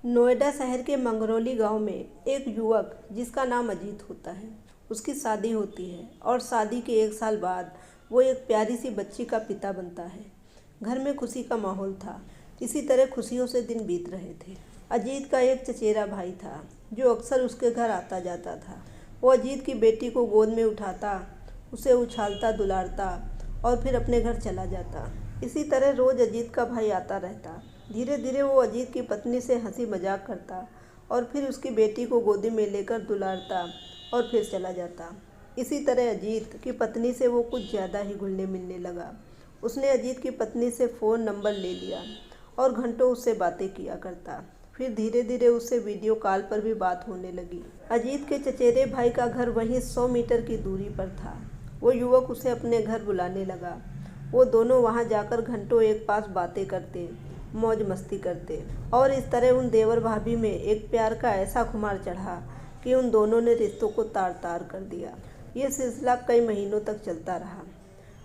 नोएडा शहर के मंगरौली गांव में एक युवक जिसका नाम अजीत होता है, उसकी शादी होती है और शादी के 1 साल बाद वो एक प्यारी सी बच्ची का पिता बनता है। घर में खुशी का माहौल था। इसी तरह खुशियों से दिन बीत रहे थे। अजीत का एक चचेरा भाई था जो अक्सर उसके घर आता जाता था। वो अजीत की बेटी को गोद में उठाता, उसे उछालता दुलारता और फिर अपने घर चला जाता। इसी तरह रोज़ अजीत का भाई आता रहता। धीरे धीरे वो अजीत की पत्नी से हंसी मजाक करता और फिर उसकी बेटी को गोदी में लेकर दुलारता और फिर चला जाता। इसी तरह अजीत की पत्नी से वो कुछ ज़्यादा ही घुलने मिलने लगा। उसने अजीत की पत्नी से फ़ोन नंबर ले लिया और घंटों उससे बातें किया करता। फिर धीरे धीरे उससे वीडियो कॉल पर भी बात होने लगी। अजीत के चचेरे भाई का घर वहीं 100 मीटर की दूरी पर था। वो युवक उसे अपने घर बुलाने लगा। वो दोनों वहां जाकर घंटों एक पास बातें करते, मौज मस्ती करते और इस तरह उन देवर भाभी में एक प्यार का ऐसा खुमार चढ़ा कि उन दोनों ने रिश्तों को तार तार कर दिया। ये सिलसिला कई महीनों तक चलता रहा।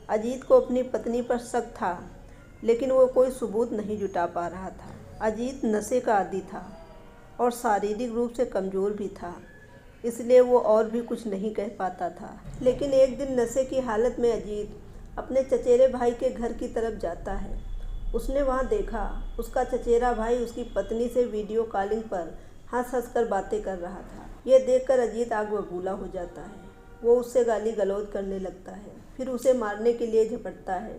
अजीत को अपनी पत्नी पर शक था, लेकिन वो कोई सबूत नहीं जुटा पा रहा था। अजीत नशे का आदी था और शारीरिक रूप से कमज़ोर भी था, इसलिए वो और भी कुछ नहीं कह पाता था। लेकिन एक दिन नशे की हालत में अजीत अपने चचेरे भाई के घर की तरफ जाता है। उसने वहां देखा उसका चचेरा भाई उसकी पत्नी से वीडियो कॉलिंग पर हंस हंस कर बातें कर रहा था। ये देखकर अजीत आग बबूला हो जाता है। वो उससे गाली गलौज करने लगता है, फिर उसे मारने के लिए झपटता है।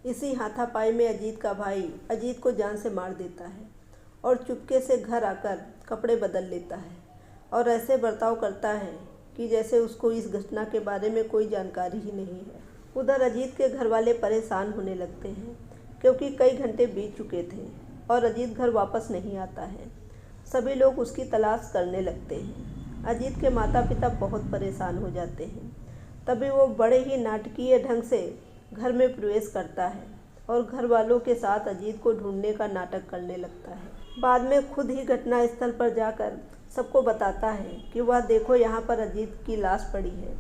इसी हाथापाई में अजीत का भाई अजीत को जान से मार देता है और चुपके से घर आकर कपड़े बदल लेता है और ऐसे बर्ताव करता है कि जैसे उसको इस घटना के बारे में कोई जानकारी ही नहीं है। उधर अजीत के घर वाले परेशान होने लगते हैं क्योंकि कई घंटे बीत चुके थे और अजीत घर वापस नहीं आता है। सभी लोग उसकी तलाश करने लगते हैं। अजीत के माता पिता बहुत परेशान हो जाते हैं। तभी वो बड़े ही नाटकीय ढंग से घर में प्रवेश करता है और घर वालों के साथ अजीत को ढूंढने का नाटक करने लगता है। बाद में खुद ही घटना स्थल पर जाकर सबको बताता है कि वह देखो यहाँ पर अजीत की लाश पड़ी है।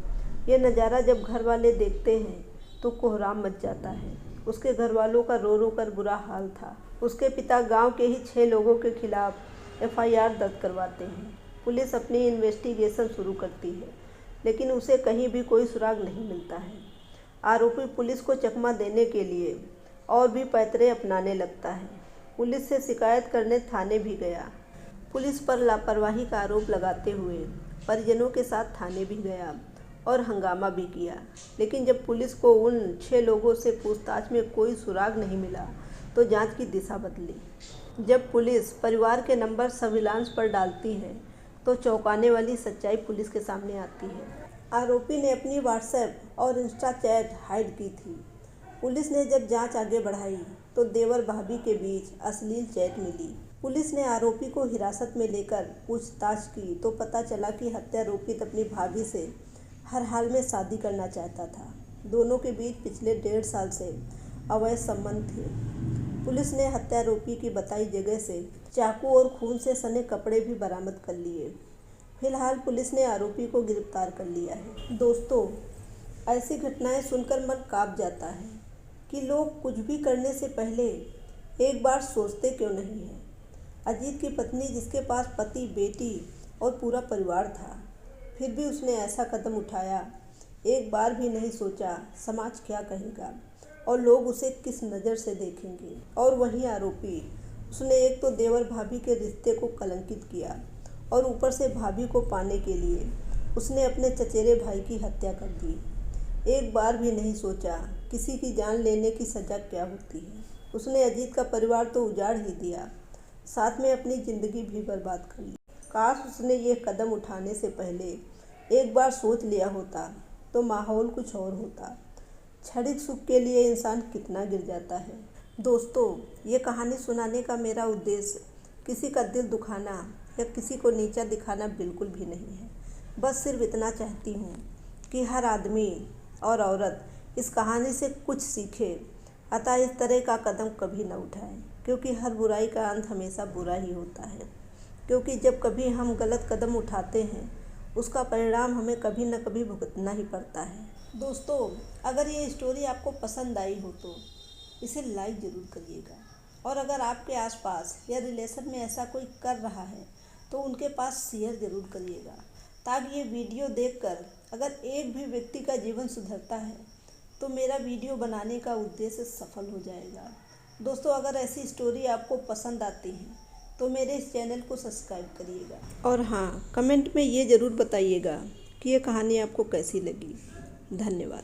ये नज़ारा जब घर वाले देखते हैं तो कोहराम मच जाता है। उसके घर वालों का रो रो कर बुरा हाल था। उसके पिता गांव के ही 6 लोगों के खिलाफ एफआईआर दर्ज करवाते हैं। पुलिस अपनी इन्वेस्टिगेशन शुरू करती है, लेकिन उसे कहीं भी कोई सुराग नहीं मिलता है। आरोपी पुलिस को चकमा देने के लिए और भी पैतरे अपनाने लगता है। पुलिस से शिकायत करने थाने भी गया। पुलिस पर लापरवाही का आरोप लगाते हुए परिजनों के साथ थाने भी गया और हंगामा भी किया। लेकिन जब पुलिस को उन 6 लोगों से पूछताछ में कोई सुराग नहीं मिला तो जांच की दिशा बदली। जब पुलिस परिवार के नंबर सर्विलांस पर डालती है तो चौंकाने वाली सच्चाई पुलिस के सामने आती है। आरोपी ने अपनी व्हाट्सएप और इंस्टा चैट हाइड की थी। पुलिस ने जब जांच आगे बढ़ाई तो देवर भाभी के बीच अश्लील चैट मिली। पुलिस ने आरोपी को हिरासत में लेकर पूछताछ की तो पता चला कि हत्यारोपित अपनी भाभी से हर हाल में शादी करना चाहता था। दोनों के बीच पिछले 1.5 साल से अवैध संबंध थे। पुलिस ने हत्यारोपी की बताई जगह से चाकू और खून से सने कपड़े भी बरामद कर लिए। फिलहाल पुलिस ने आरोपी को गिरफ्तार कर लिया है। दोस्तों, ऐसी घटनाएं सुनकर मन कांप जाता है कि लोग कुछ भी करने से पहले एक बार सोचते क्यों नहीं है। अजीत की पत्नी, जिसके पास पति, बेटी और पूरा परिवार था, फिर भी उसने ऐसा कदम उठाया। एक बार भी नहीं सोचा समाज क्या कहेगा और लोग उसे किस नज़र से देखेंगे। और वहीं आरोपी, उसने एक तो देवर भाभी के रिश्ते को कलंकित किया और ऊपर से भाभी को पाने के लिए उसने अपने चचेरे भाई की हत्या कर दी। एक बार भी नहीं सोचा किसी की जान लेने की सज़ा क्या होती है। उसने अजीत का परिवार तो उजाड़ ही दिया, साथ में अपनी ज़िंदगी भी बर्बाद कर ली। काश उसने ये कदम उठाने से पहले एक बार सोच लिया होता तो माहौल कुछ और होता। क्षणिक सुख के लिए इंसान कितना गिर जाता है। दोस्तों, ये कहानी सुनाने का मेरा उद्देश्य किसी का दिल दुखाना या किसी को नीचा दिखाना बिल्कुल भी नहीं है। बस सिर्फ इतना चाहती हूँ कि हर आदमी और औरत इस कहानी से कुछ सीखे, अतः इस तरह का कदम कभी न उठाएं, क्योंकि हर बुराई का अंत हमेशा बुरा ही होता है। क्योंकि जब कभी हम गलत कदम उठाते हैं, उसका परिणाम हमें कभी न कभी भुगतना ही पड़ता है। दोस्तों, अगर ये स्टोरी आपको पसंद आई हो तो इसे लाइक ज़रूर करिएगा और अगर आपके आसपास या रिलेशन में ऐसा कोई कर रहा है तो उनके पास शेयर ज़रूर करिएगा, ताकि ये वीडियो देखकर अगर एक भी व्यक्ति का जीवन सुधरता है तो मेरा वीडियो बनाने का उद्देश्य सफल हो जाएगा। दोस्तों, अगर ऐसी स्टोरी आपको पसंद आती है तो मेरे इस चैनल को सब्सक्राइब करिएगा और हाँ, कमेंट में ये ज़रूर बताइएगा कि ये कहानी आपको कैसी लगी। धन्यवाद।